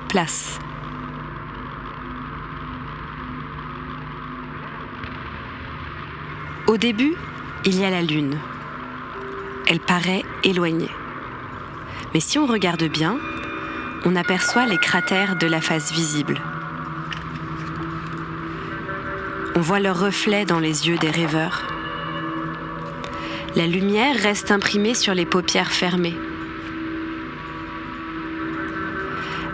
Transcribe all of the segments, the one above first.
place. Au début, il y a la Lune. Elle paraît éloignée. Mais si on regarde bien, on aperçoit les cratères de la face visible. On voit leur reflet dans les yeux des rêveurs. La lumière reste imprimée sur les paupières fermées.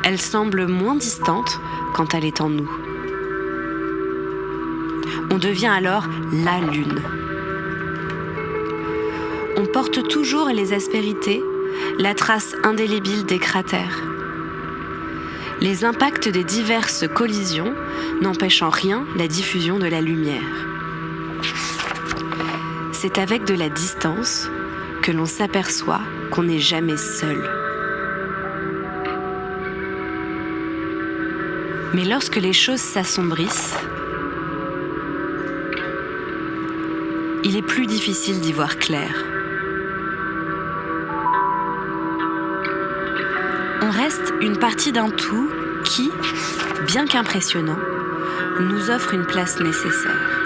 Elle semble moins distante quand elle est en nous. On devient alors la Lune. On porte toujours les aspérités, la trace indélébile des cratères. Les impacts des diverses collisions n'empêchent en rien la diffusion de la lumière. C'est avec de la distance que l'on s'aperçoit qu'on n'est jamais seul. Mais lorsque les choses s'assombrissent, il est plus difficile d'y voir clair. On reste une partie d'un tout qui, bien qu'impressionnant, nous offre une place nécessaire.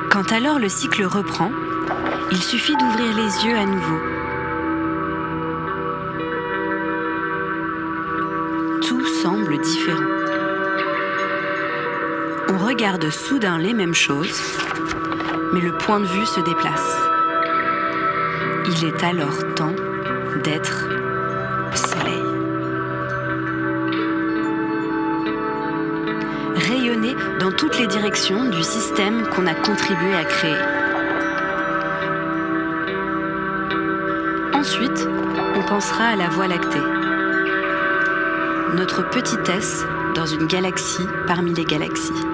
Quand alors le cycle reprend, il suffit d'ouvrir les yeux à nouveau. Tout semble différent. On regarde soudain les mêmes choses, mais le point de vue se déplace. Il est alors temps d'être soleil. Rayonner dans toutes les directions du système qu'on a contribué à créer. Ensuite, on pensera à la Voie lactée. Notre petitesse dans une galaxie parmi les galaxies.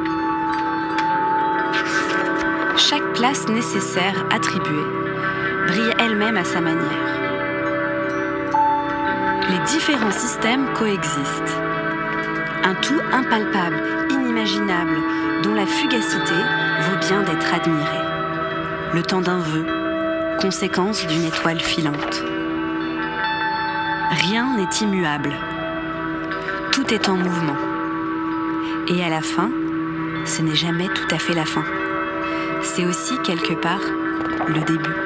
Chaque place nécessaire attribuée brille elle-même à sa manière. Les différents systèmes coexistent. Un tout impalpable, inimaginable, dont la fugacité vaut bien d'être admirée. Le temps d'un vœu, conséquence d'une étoile filante. Rien n'est immuable. Tout est en mouvement. Et à la fin, ce n'est jamais tout à fait la fin. C'est aussi quelque part le début.